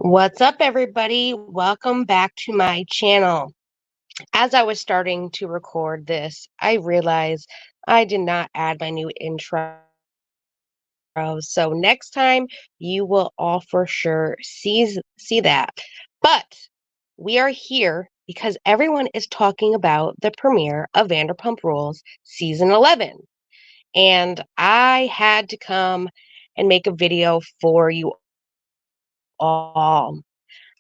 What's up, everybody? Welcome back to my channel. As I was starting to record this, I realized I did not add my new intro. So next time you will all for sure see that. But we are here because everyone is talking about the premiere of Vanderpump Rules season 11. And I had to come and make a video for you all.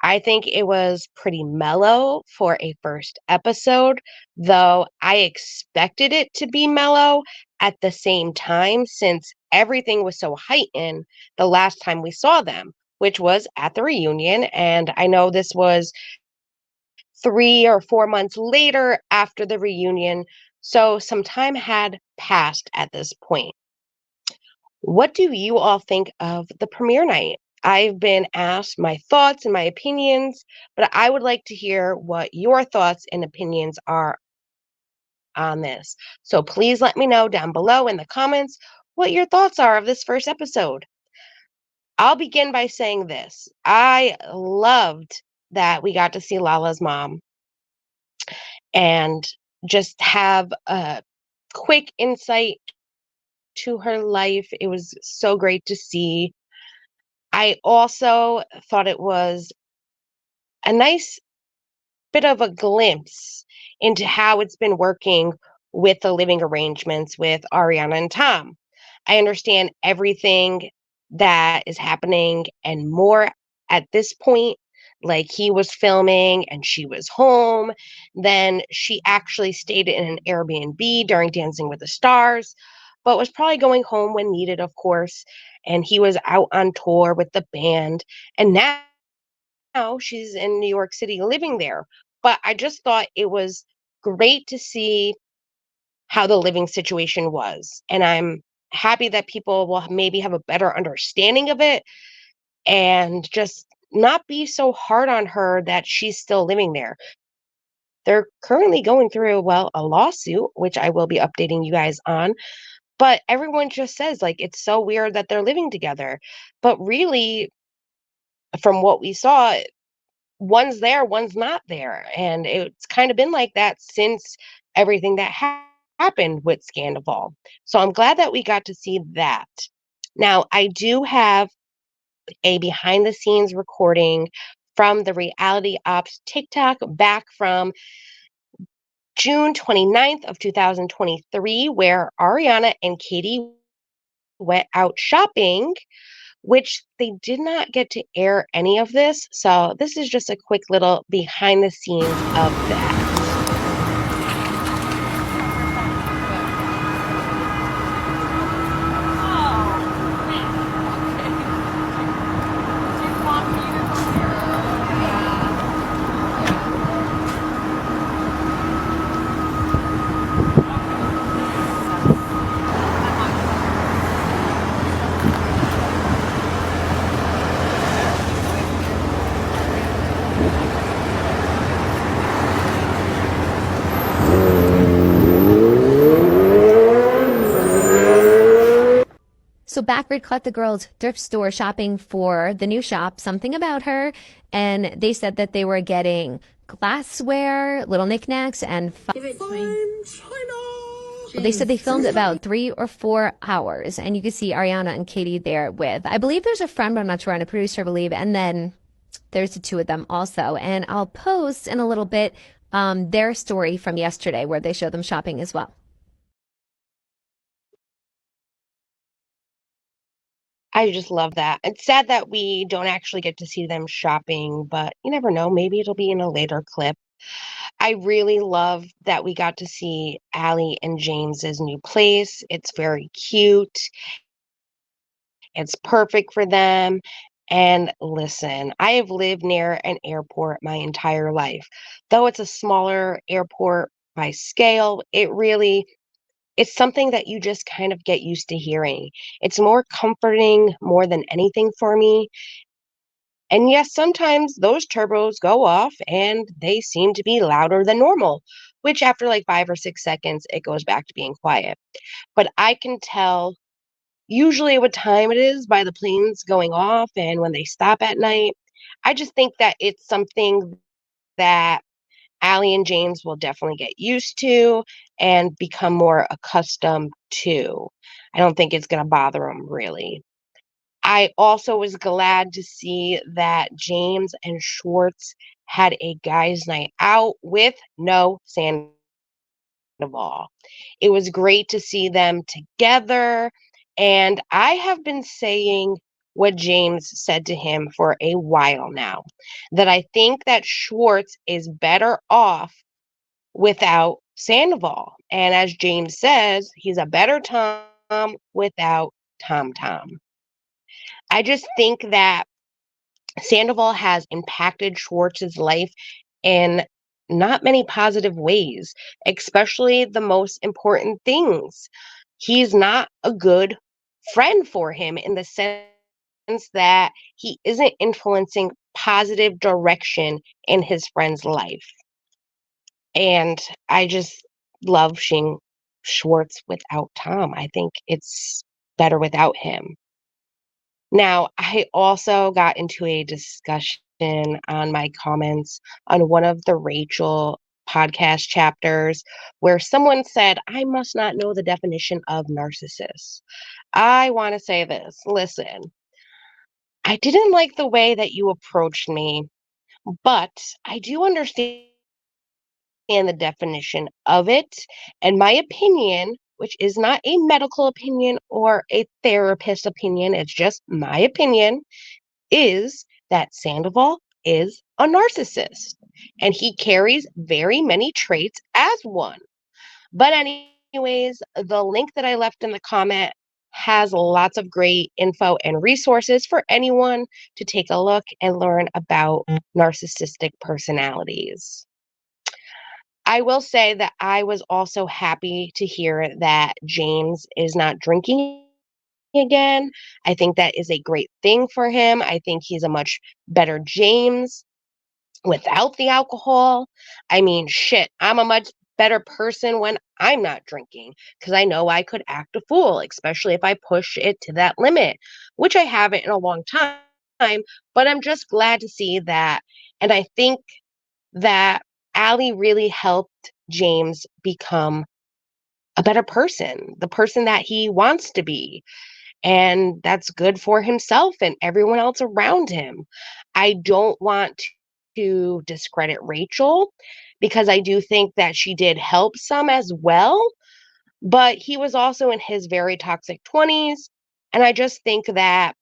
I think it was pretty mellow for a first episode, though I expected it to be mellow at the same time since everything was so heightened the last time we saw them, which was at the reunion. And I know this was 3 or 4 months later after the reunion, so some time had passed at this point. What do you all think of the premiere night? I've been asked my thoughts and my opinions, but I would like to hear what your thoughts and opinions are on this. So please let me know down below in the comments what your thoughts are of this first episode. I'll begin by saying this. I loved that we got to see Lala's mom and just have a quick insight to her life. It was so great to see. I also thought it was a nice bit of a glimpse into how it's been working with the living arrangements with Ariana and Tom. I understand everything that is happening and more at this point. Like he was filming and she was home. Then she actually stayed in an Airbnb during Dancing with the Stars, but was probably going home when needed, of course. And he was out on tour with the band. And now she's in New York City living there. But I just thought it was great to see how the living situation was. And I'm happy that people will maybe have a better understanding of it and just not be so hard on her that she's still living there. They're currently going through, well, a lawsuit, which I will be updating you guys on. But everyone just says, like, it's so weird that they're living together. But really, from what we saw, one's there, one's not there. And it's kind of been like that since everything that happened with Scandoval. So I'm glad that we got to see that. Now, I do have a behind the scenes recording from the Reality Ops TikTok back from June 29th of 2023, where Ariana and Katie went out shopping, which they did not get to air any of this. So this is just a quick little behind the scenes of that. So Backroom caught the girls thrift store shopping for the new shop, Something About Her, and they said that they were getting glassware, little knickknacks, and they said they filmed about 3 or 4 hours, and you can see Ariana and Katie there with, I believe there's a friend, but I'm not sure, and a producer, I believe, and then there's the two of them also. And I'll post in a little bit their story from yesterday where they show them shopping as well. I just love that. It's sad that we don't actually get to see them shopping, but you never know. Maybe it'll be in a later clip. I really love that we got to see Allie and James's new place. It's very cute. It's perfect for them. And listen, I have lived near an airport my entire life. Though it's a smaller airport by scale, it's something that you just kind of get used to hearing. It's more comforting more than anything for me. And yes, sometimes those turbos go off and they seem to be louder than normal, which after like 5 or 6 seconds, it goes back to being quiet. But I can tell usually what time it is by the planes going off and when they stop at night. I just think that it's something that Allie and James will definitely get used to and become more accustomed to. I don't think it's going to bother them really. I also was glad to see that James and Schwartz had a guys' night out with no Sandoval. It was great to see them together. And I have been saying what James said to him for a while now, that I think that Schwartz is better off without Sandoval. And as James says, he's a better Tom without TomTom. I just think that Sandoval has impacted Schwartz's life in not many positive ways, especially the most important things. He's not a good friend for him in the sense that he isn't influencing positive direction in his friend's life. And I just love seeing Schwartz without Tom. I think it's better without him. Now, I also got into a discussion on my comments on one of the Rachel podcast chapters where someone said, I must not know the definition of narcissist. I want to say this. Listen, I didn't like the way that you approached me, but I do understand the definition of it. And my opinion, which is not a medical opinion or a therapist opinion, it's just my opinion, is that Sandoval is a narcissist and he carries very many traits as one. But, anyways, the link that I left in the comment has lots of great info and resources for anyone to take a look and learn about narcissistic personalities. I will say that I was also happy to hear that James is not drinking again. I think that is a great thing for him. I think he's a much better James without the alcohol. I mean, shit, I'm a much better person when I'm not drinking because I know I could act a fool, especially if I push it to that limit, which I haven't in a long time. But I'm just glad to see that. And I think that Allie really helped James become a better person, the person that he wants to be. And that's good for himself and everyone else around him. I don't want to discredit Rachel because I do think that she did help some as well, but he was also in his very toxic 20s. And I just think that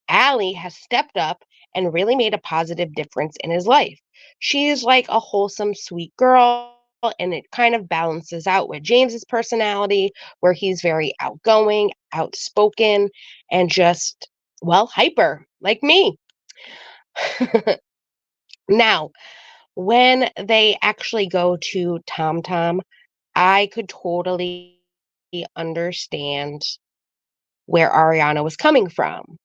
Allie has stepped up and really made a positive difference in his life. She is like a wholesome, sweet girl, and it kind of balances out with James's personality, where he's very outgoing, outspoken, and just, well, hyper, like me. Now, when they actually go to TomTom, I could totally understand where Ariana was coming from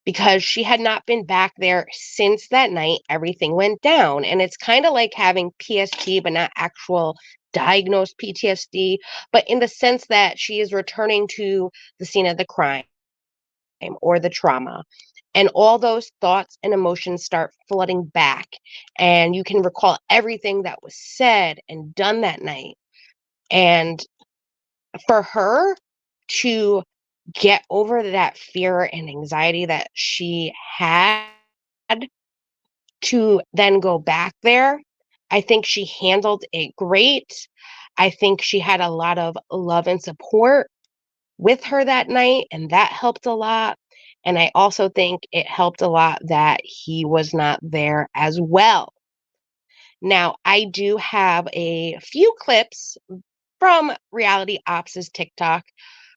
because she had not been back there since that night everything went down. And it's kind of like having PST, but not actual diagnosed PTSD, but in the sense that she is returning to the scene of the crime or the trauma. And all those thoughts and emotions start flooding back. And you can recall everything that was said and done that night. And for her to get over that fear and anxiety that she had to then go back there, I think she handled it great. I think she had a lot of love and support with her that night, and that helped a lot. And I also think it helped a lot that he was not there as well. Now, I do have a few clips from Reality Ops' TikTok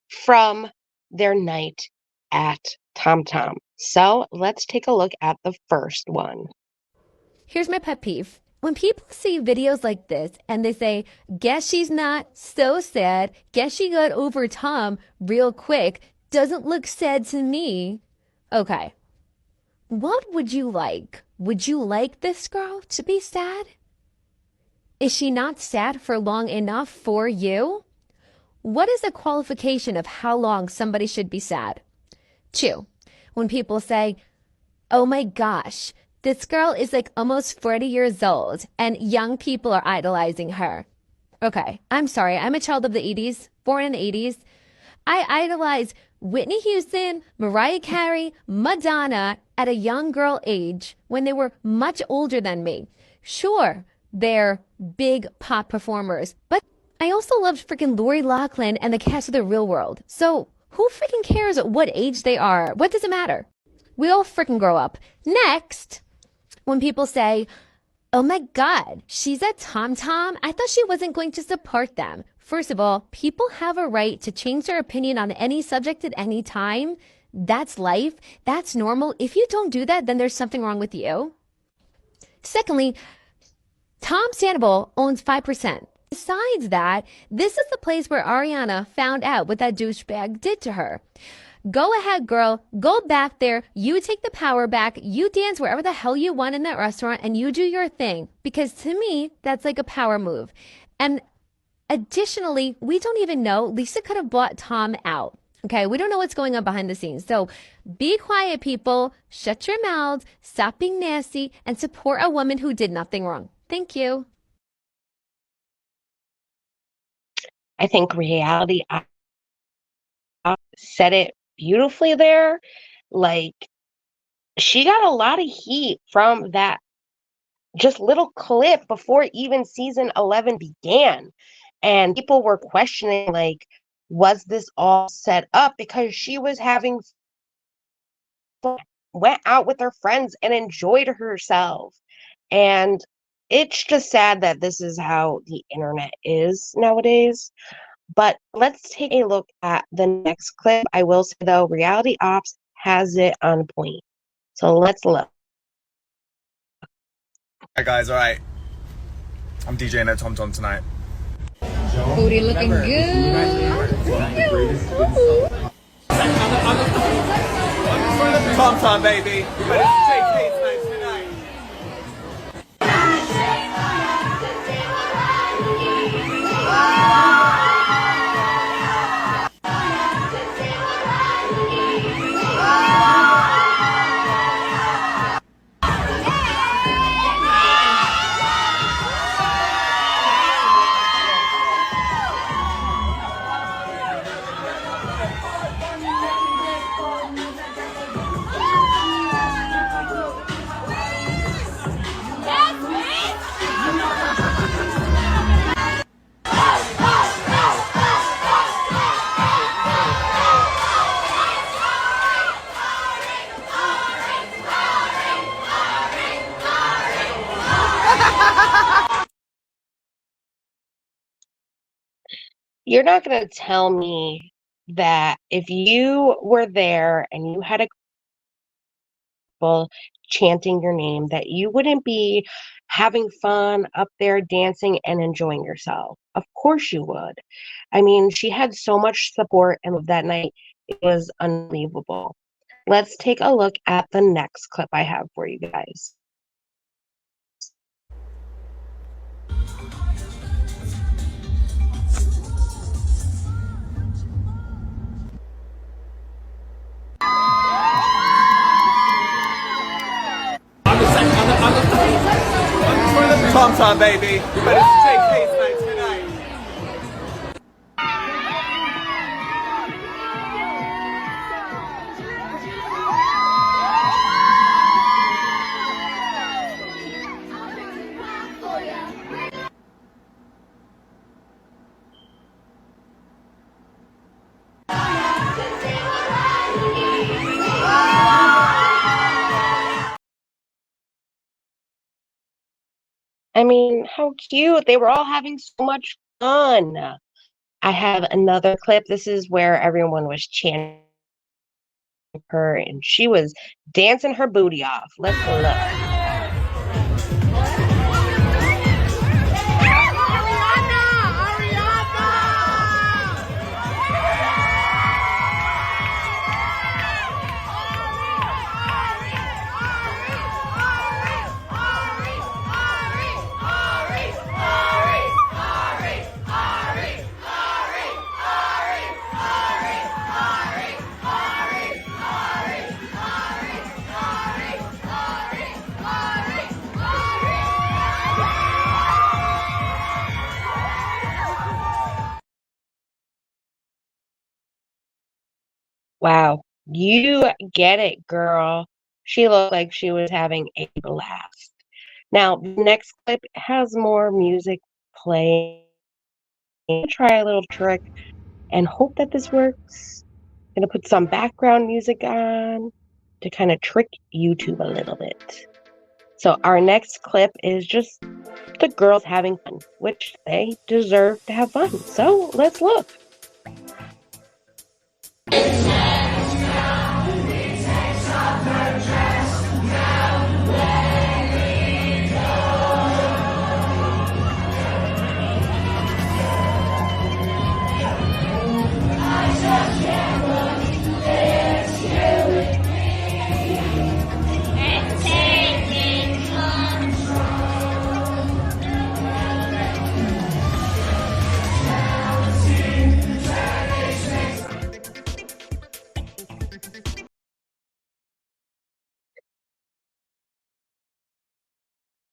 from their night at TomTom. So let's take a look at the first one. Here's my pet peeve. When people see videos like this and they say, guess she's not so sad, guess she got over Tom real quick, doesn't look sad to me. Okay, what would you like? Would you like this girl to be sad? Is she not sad for long enough for you? What is the qualification of how long somebody should be sad? 2, when people say, oh my gosh, This girl is like almost 40 years old and young people are idolizing her. Okay, I'm sorry. I'm a child of the 80s, born in the 80s. I idolize Whitney Houston, Mariah Carey, Madonna at a young girl age when they were much older than me. Sure, they're big pop performers, but I also loved freaking Lori Loughlin and the cast of The Real World. So who freaking cares what age they are? What does it matter? We all freaking grow up. Next, when people say, oh my God, she's at TomTom. I thought she wasn't going to support them. First of all, people have a right to change their opinion on any subject at any time. That's life. That's normal. If you don't do that, then there's something wrong with you. Secondly, Tom Sandoval owns 5%. Besides that, this is the place where Ariana found out what that douchebag did to her. Go ahead, girl. Go back there. You take the power back. You dance wherever the hell you want in that restaurant and you do your thing. Because to me, that's like a power move. And additionally, we don't even know. Lisa could have bought Tom out. Okay, we don't know what's going on behind the scenes. So be quiet, people. Shut your mouths. Stop being nasty and support a woman who did nothing wrong. Thank you. I think reality said it beautifully there. Like, she got a lot of heat from that just little clip before even season 11 began. And people were questioning, like, was this all set up? Because she was having fun, went out with her friends and enjoyed herself. And it's just sad that this is how the internet is nowadays. But let's take a look at the next clip. I will say, though, Reality Ops has it on point. So let's look. Hi guys, alright. I'm DJing at TomTom tonight. Booty looking good. TomTom, baby. But it's JK tonight. You're not going to tell me that if you were there and you had a people chanting your name, that you wouldn't be having fun up there dancing and enjoying yourself. Of course you would. I mean, she had so much support, and that night it was unbelievable. Let's take a look at the next clip I have for you guys. TomTom, baby. But it's JK tonight. I mean, how cute. They were all having so much fun. I have another clip. This is where everyone was chanting her and she was dancing her booty off. Let's look. Wow. You get it, girl. She looked like she was having a blast. Now, the next clip has more music playing. Try a little trick and hope that this works. Gonna put some background music on to kind of trick YouTube a little bit. So our next clip is just the girls having fun, which they deserve to have fun. So let's look.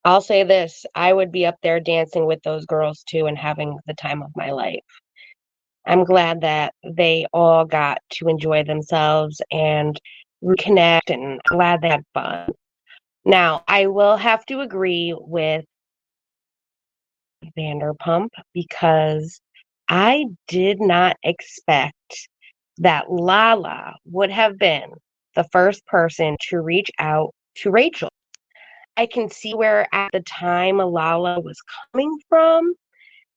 I'll say this, I would be up there dancing with those girls too and having the time of my life. I'm glad that they all got to enjoy themselves and reconnect, and I'm glad they had fun. Now, I will have to agree with Vanderpump because I did not expect that Lala would have been the first person to reach out to Rachel. I can see where at the time Lala was coming from.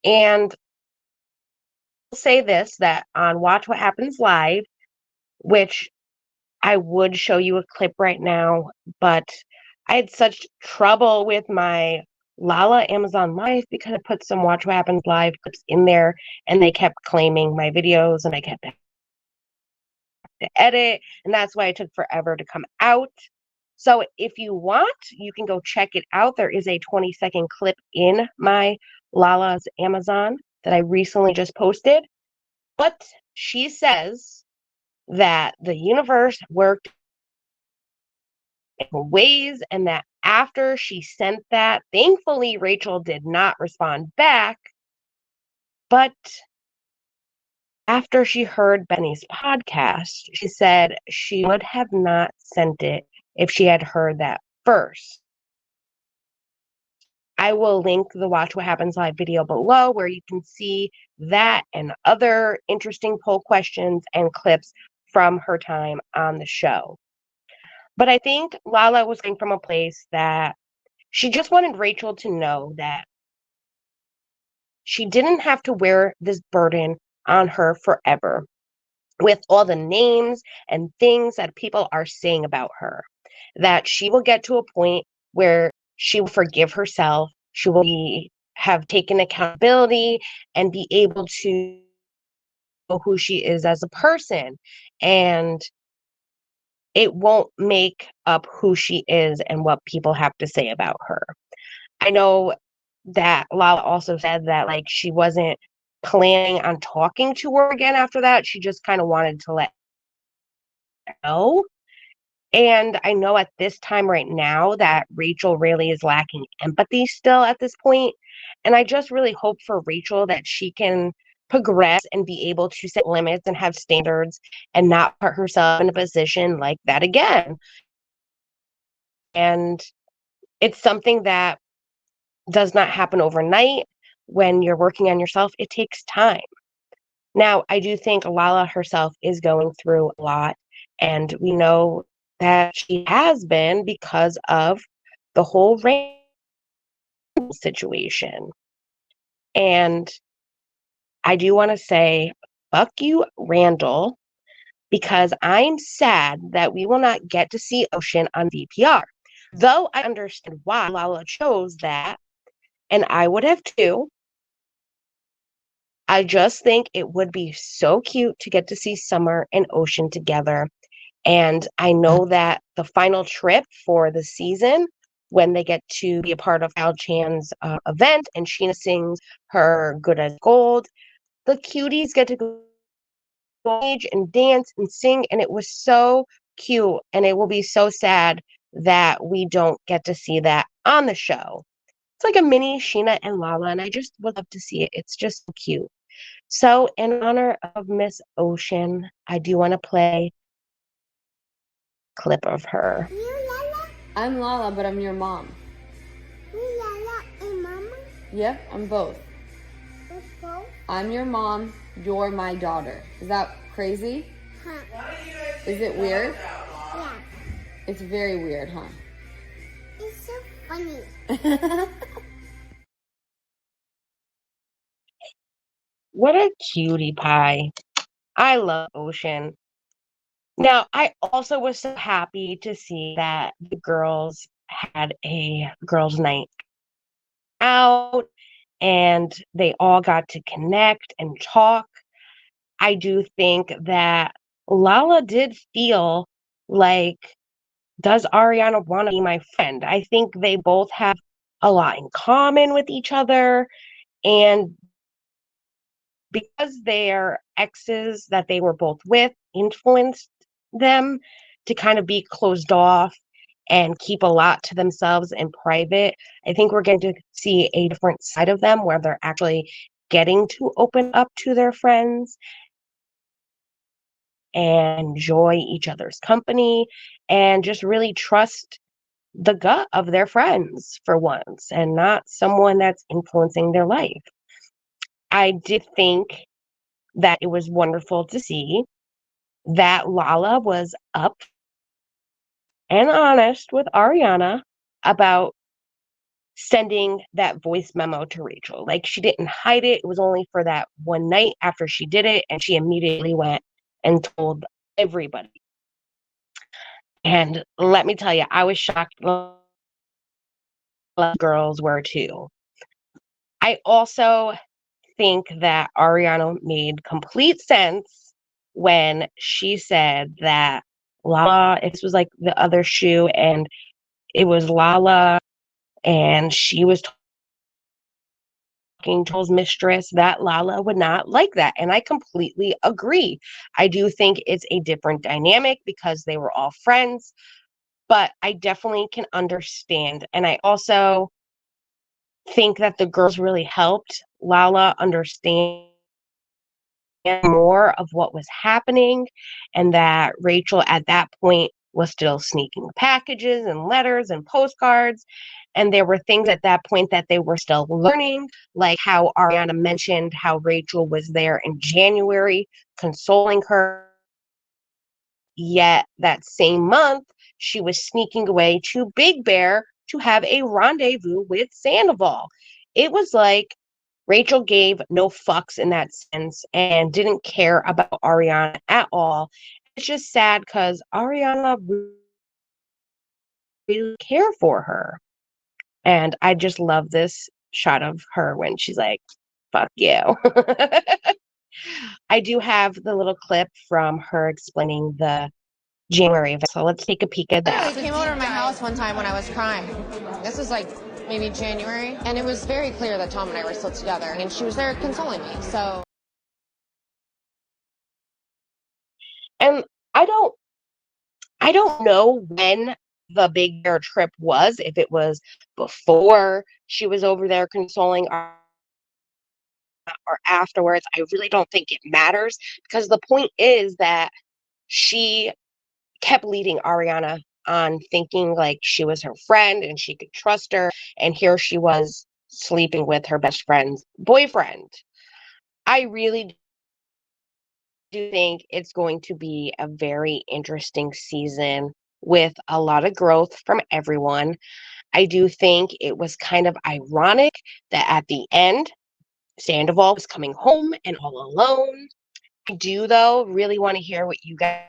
And I'll say this, that on Watch What Happens Live, which I would show you a clip right now, but I had such trouble with my Lala Amazon Live because I put some Watch What Happens Live clips in there and they kept claiming my videos and I kept having to edit, and that's why it took forever to come out. So if you want, you can go check it out. There is a 20-second clip in my Lala's Amazon that I recently just posted. But she says that the universe worked in ways and that after she sent that, thankfully Rachel did not respond back. But after she heard Benny's podcast, she said she would have not sent it if she had heard that first. I will link the Watch What Happens Live video below where you can see that and other interesting poll questions and clips from her time on the show. But I think Lala was coming from a place that she just wanted Rachel to know that she didn't have to wear this burden on her forever with all the names and things that people are saying about her. That she will get to a point where she will forgive herself, she will have taken accountability and be able to know who she is as a person. And it won't make up who she is and what people have to say about her. I know that Lala also said that like she wasn't planning on talking to her again after that. She just kind of wanted to let her know. And I know at this time right now that Rachel really is lacking empathy still at this point. And I just really hope for Rachel that she can progress and be able to set limits and have standards and not put herself in a position like that again. And it's something that does not happen overnight. When you're working on yourself, it takes time. Now, I do think Lala herself is going through a lot, and we know that she has been because of the whole Randall situation. And I do want to say, fuck you, Randall, because I'm sad that we will not get to see Ocean on VPR. Though I understand why Lala chose that, and I would have too. I just think it would be so cute to get to see Summer and Ocean together. And I know that the final trip for the season, when they get to be a part of Al Chan's event and Scheana sings her Good as Gold, the cuties get to go on stage and dance and sing. And it was so cute. And it will be so sad that we don't get to see that on the show. It's like a mini Scheana and Lala, and I just would love to see it. It's just so cute. So, in honor of Miss Ocean, I do want to play clip of her. I'm Lala, but I'm your mom. Lala and Mama? Yep, I'm both. We're both? I'm your mom, you're my daughter. Is that crazy? Huh. Is it weird? Yeah. It's very weird, huh? It's so funny. What a cutie pie. I love Ocean. Now, I also was so happy to see that the girls had a girls' night out and they all got to connect and talk. I do think that Lala did feel like, does Ariana want to be my friend? I think they both have a lot in common with each other. And because their exes that they were both with influenced them to kind of be closed off and keep a lot to themselves in private, I think we're going to see a different side of them where they're actually getting to open up to their friends and enjoy each other's company and just really trust the gut of their friends for once and not someone that's influencing their life. I did think that it was wonderful to see that Lala was up and honest with Ariana about sending that voice memo to Rachel. Like, she didn't hide it. It was only for that one night after she did it, and she immediately went and told everybody. And let me tell you, I was shocked. Girls were too. I also think that Ariana made complete sense when she said that Lala, if this was like the other shoe and it was Lala and she was talking to his mistress, that Lala would not like that. And I completely agree. I do think it's a different dynamic because they were all friends, but I definitely can understand. And I also think that the girls really helped Lala understand more of what was happening and that Rachel at that point was still sneaking packages and letters and postcards. And there were things at that point that they were still learning, like how Ariana mentioned how Rachel was there in January consoling her. Yet that same month, she was sneaking away to Big Bear to have a rendezvous with Sandoval. It was like Rachel gave no fucks in that sense and didn't care about Ariana at all. It's just sad because Ariana really cared for her. And I just love this shot of her when she's like, fuck you. I do have the little clip from her explaining the January event. So let's take a peek at that. They came over to my house one time when I was crying. This was like maybe January, and it was very clear that Tom and I were still together, and she was there consoling me. So, And I don't know when the Big Bear trip was, if it was before she was over there consoling or afterwards. I really don't think it matters because the point is that she kept leading Ariana on thinking like she was her friend and she could trust her. And here she was sleeping with her best friend's boyfriend. I really do think it's going to be a very interesting season with a lot of growth from everyone. I do think it was kind of ironic that at the end, Sandoval was coming home and all alone. I do, though, really want to hear what you guys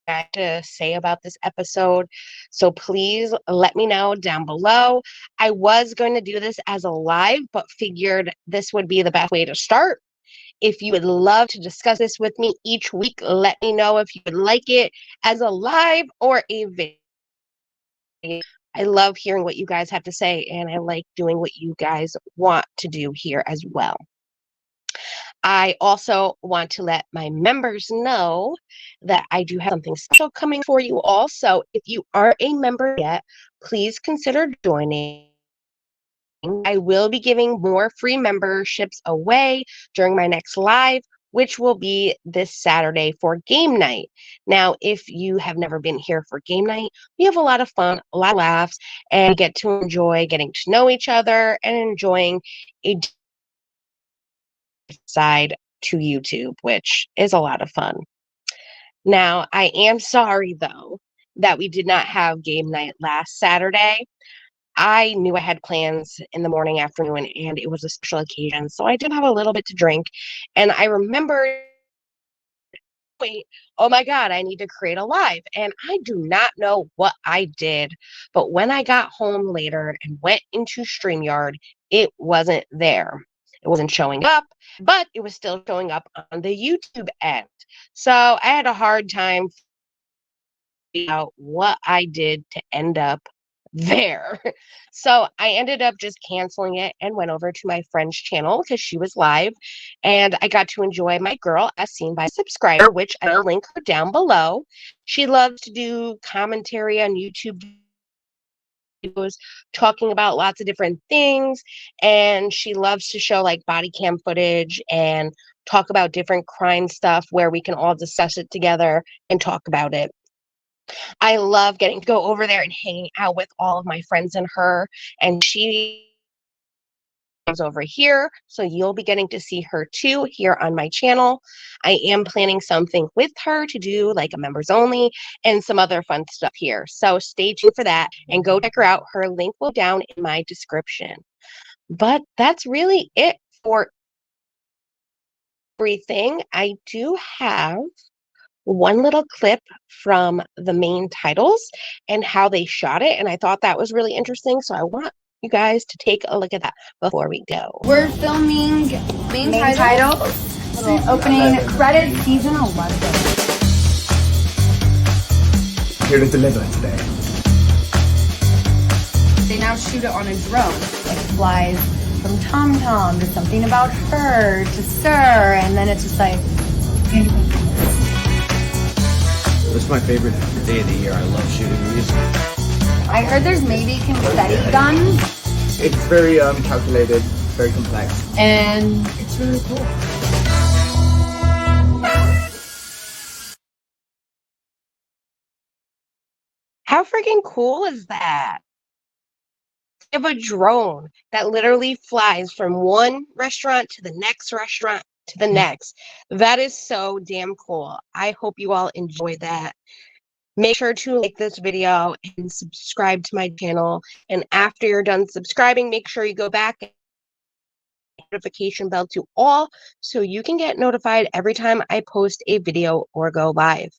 have to say about this episode. So please let me know down below. I was going to do this as a live, but figured this would be the best way to start. If you would love to discuss this with me each week, let me know if you would like it as a live or a video. I love hearing what you guys have to say, and I like doing what you guys want to do here as well. I also want to let my members know that I do have something special coming for you all. So if you aren't a member yet, please consider joining. I will be giving more free memberships away during my next live, which will be this Saturday for game night. Now, if you have never been here for game night, we have a lot of fun, a lot of laughs, and get to enjoy getting to know each other and enjoying a side to YouTube, which is a lot of fun. Now, I am sorry though that we did not have game night last Saturday. I knew I had plans in the morning, afternoon, and it was a special occasion, so I did have a little bit to drink. And I remembered, wait, oh my God, I need to create a live. And I do not know what I did, but when I got home later and went into StreamYard, it wasn't there. It wasn't showing up, but it was still showing up on the YouTube end. So I had a hard time figuring out what I did to end up there. So I ended up just canceling it and went over to my friend's channel because she was live, and I got to enjoy my girl as seen by a subscriber, which I'll link her down below. She loves to do commentary on YouTube videos, talking about lots of different things, and she loves to show like body cam footage and talk about different crime stuff where we can all discuss it together and talk about it. I love getting to go over there and hanging out with all of my friends and her, and she is over here, so you'll be getting to see her too here on my channel. I am planning something with her to do like a members only and some other fun stuff here, so stay tuned for that and go check her out. Her link will be down in my description. But that's really it for everything. I do have one little clip from the main titles and how they shot it, and I thought that was really interesting, so I want you guys to take a look at that before we go. We're filming main title, little opening credits, season 11. Here to deliver today. They now shoot it on a drone. It flies from TomTom to something about her to Sir, and then it's just like. This is my favorite day of the year. I love shooting these. I heard there's maybe confetti guns. It's very calculated, very complex. And it's really cool. How freaking cool is that? You have a drone that literally flies from one restaurant to the next restaurant to the next. That is so damn cool. I hope you all enjoy that. Make sure to like this video and subscribe to my channel. And after you're done subscribing, make sure you go back and notification bell to all so you can get notified every time I post a video or go live.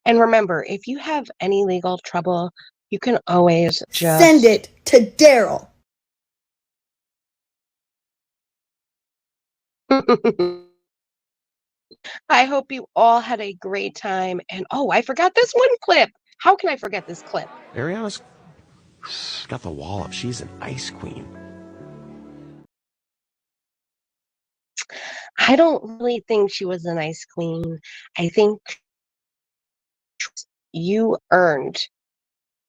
And remember, if you have any legal trouble, you can always just send it to Daryl. I hope you all had a great time. And oh, I forgot this one clip. How can I forget this clip? Ariana's got the wallop. She's an ice queen. I don't really think she was an ice queen. I think you earned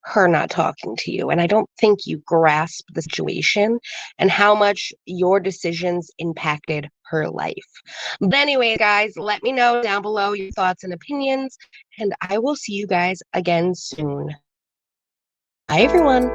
her not talking to you. And I don't think you grasp the situation and how much your decisions impacted her life. But anyway, guys, let me know down below your thoughts and opinions, and I will see you guys again soon. Bye, everyone.